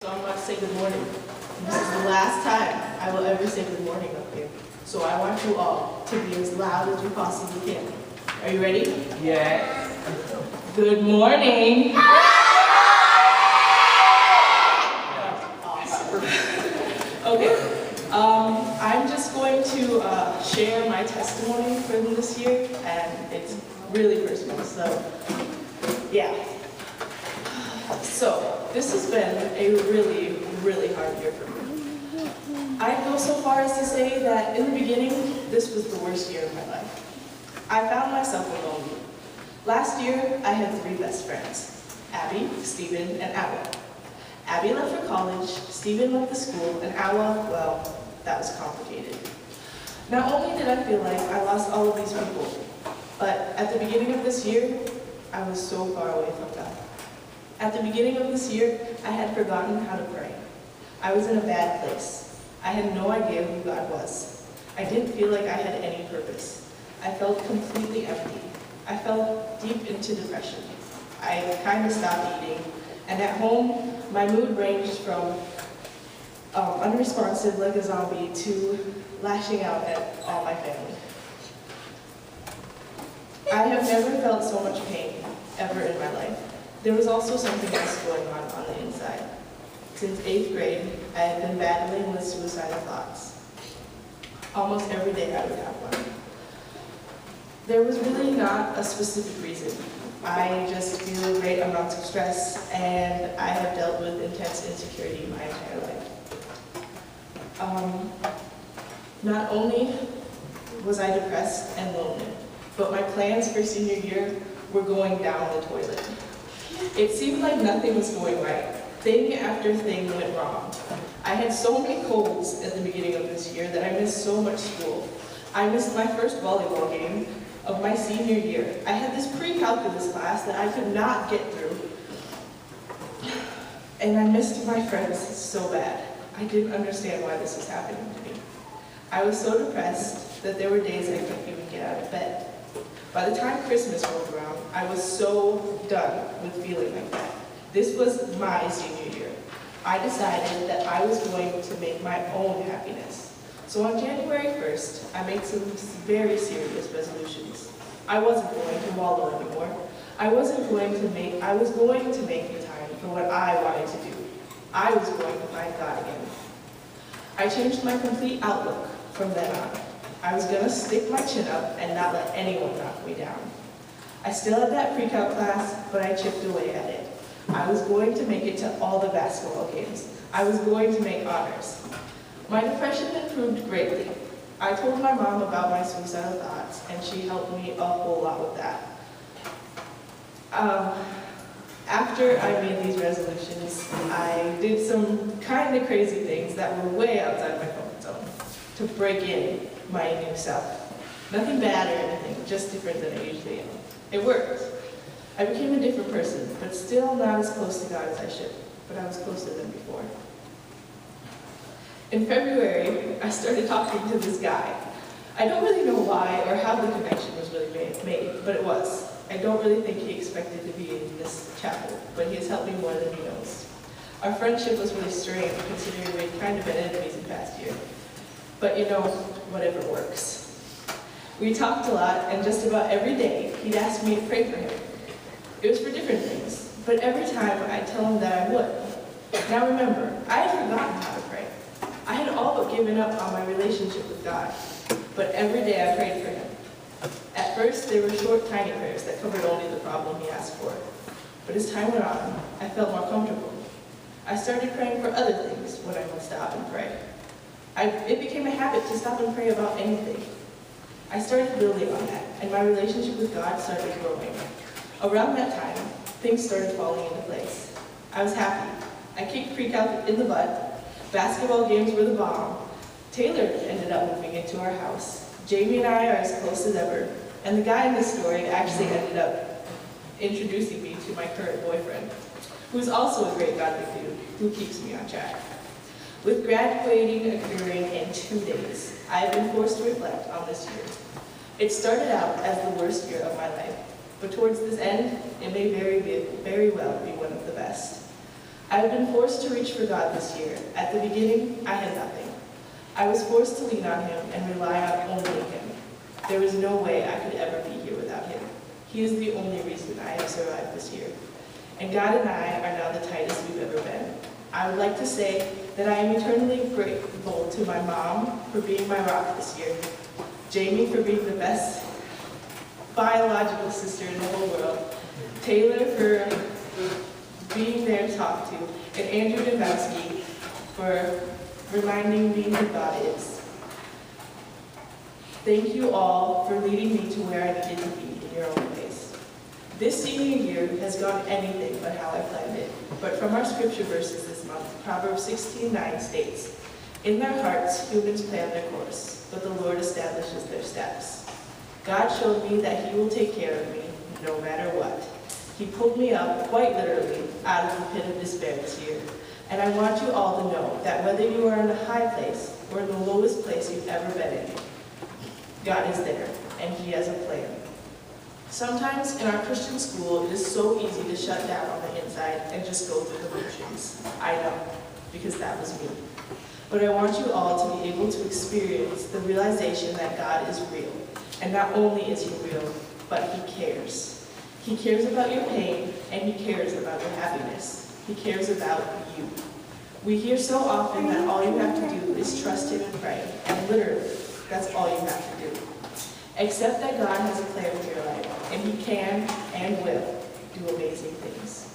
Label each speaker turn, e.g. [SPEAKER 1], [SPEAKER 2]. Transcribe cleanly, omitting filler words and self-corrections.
[SPEAKER 1] So I'm about to say good morning. This is the last time I will ever say good morning up here. So I want you all to be as loud as you possibly can. Are you ready?
[SPEAKER 2] Yes.
[SPEAKER 1] Good morning. Awesome. Okay. I'm just going to share my testimony from this year, and it's really personal. So, yeah. So, this has been a really, really hard year for me. I'd go so far as to say that in the beginning, this was the worst year of my life. I found myself alone. Last year, I had 3 best friends, Abby, Stephen, and Awa. Abby left for college, Stephen left the school, and Awa, well, that was complicated. Not only did I feel like I lost all of these people, but at the beginning of this year, I was so far away from God. At the beginning of this year, I had forgotten how to pray. I was in a bad place. I had no idea who God was. I didn't feel like I had any purpose. I felt completely empty. I fell deep into depression. I kind of stopped eating, and at home, my mood ranged from unresponsive like a zombie to lashing out at all my family. I have never felt so much pain ever in my life. There was also something else going on the inside. Since 8th grade, I had been battling with suicidal thoughts. Almost every day I would have one. There was really not a specific reason. I just feel great amounts of stress, and I have dealt with intense insecurity my entire life. Not only was I depressed and lonely, but my plans for senior year were going down the toilet. It seemed like nothing was going right. Thing after thing went wrong. I had so many colds at the beginning of this year that I missed so much school. I missed my first volleyball game of my senior year. I had this pre-calculus class that I could not get through. And I missed my friends so bad. I didn't understand why this was happening to me. I was so depressed that there were days I couldn't even get out of bed. By the time Christmas rolled around, I was so done with feeling like that. This was my senior year. I decided that I was going to make my own happiness. So on January 1st, I made some very serious resolutions. I wasn't going to wallow anymore. I was going to make the time for what I wanted to do. I was going to find God again. I changed my complete outlook from then on. I was going to stick my chin up and not let anyone knock me down. I still had that pre-calc class, but I chipped away at it. I was going to make it to all the basketball games. I was going to make honors. My depression improved greatly. I told my mom about my suicidal thoughts, and she helped me a whole lot with that. After I made these resolutions, I did some kind of crazy things that were way outside my comfort zone to break in my new self. Nothing bad or anything, just different than I usually am. It worked. I became a different person, but still not as close to God as I should, but I was closer than before. In February, I started talking to this guy. I don't really know why or how the connection was really made, but it was. I don't really think he expected to be in this chapel, but he has helped me more than he knows. Our friendship was really strange, considering we'd kind of been enemies in past year. But you know, whatever works. We talked a lot, and just about every day, he'd ask me to pray for him. It was for different things, but every time I'd tell him that I would. Now remember, I had forgotten how to pray. I had all but given up on my relationship with God, but every day I prayed for him. At first, they were short, tiny prayers that covered only the problem he asked for. But as time went on, I felt more comfortable. I started praying for other things when I would stop and pray. It became a habit to stop and pray about anything. I started building on that, and my relationship with God started growing. Around that time, things started falling into place. I was happy. I kicked pre-calc in the butt. Basketball games were the bomb. Taylor ended up moving into our house. Jamie and I are as close as ever. And the guy in this story actually ended up introducing me to my current boyfriend, who's also a great godly dude who keeps me on track. With graduating occurring in 2 days, I have been forced to reflect on this year. It started out as the worst year of my life, but towards this end, it may very well be one of the best. I've been forced to reach for God this year. At the beginning, I had nothing. I was forced to lean on Him and rely on only Him. There was no way I could ever be here without Him. He is the only reason I have survived this year. And God and I are now the tightest we've ever been. I would like to say that I am eternally grateful to my mom for being my rock this year, Jamie for being the best biological sister in the whole world, Taylor for being there to talk to, and Andrew Domowski for reminding me who God is. Thank you all for leading me to where I needed to be in your own ways. This senior year has gone anything but how I planned it, but from our scripture verses this month, Proverbs 16:9 states, "In their hearts humans plan their course, but the Lord establishes their steps." God showed me that He will take care of me no matter what. He pulled me up, quite literally, out of the pit of despair this year. And I want you all to know that whether you are in a high place or in the lowest place you've ever been in, God is there, and He has a plan. Sometimes in our Christian school, it is so easy to shut down on the inside and just go through the motions. I know, because that was me. But I want you all to be able to experience the realization that God is real. And not only is He real, but He cares. He cares about your pain, and He cares about your happiness. He cares about you. We hear so often that all you have to do is trust Him and pray, and literally, that's all you have to do. Accept that God has a plan for your life, and He can and will do amazing things.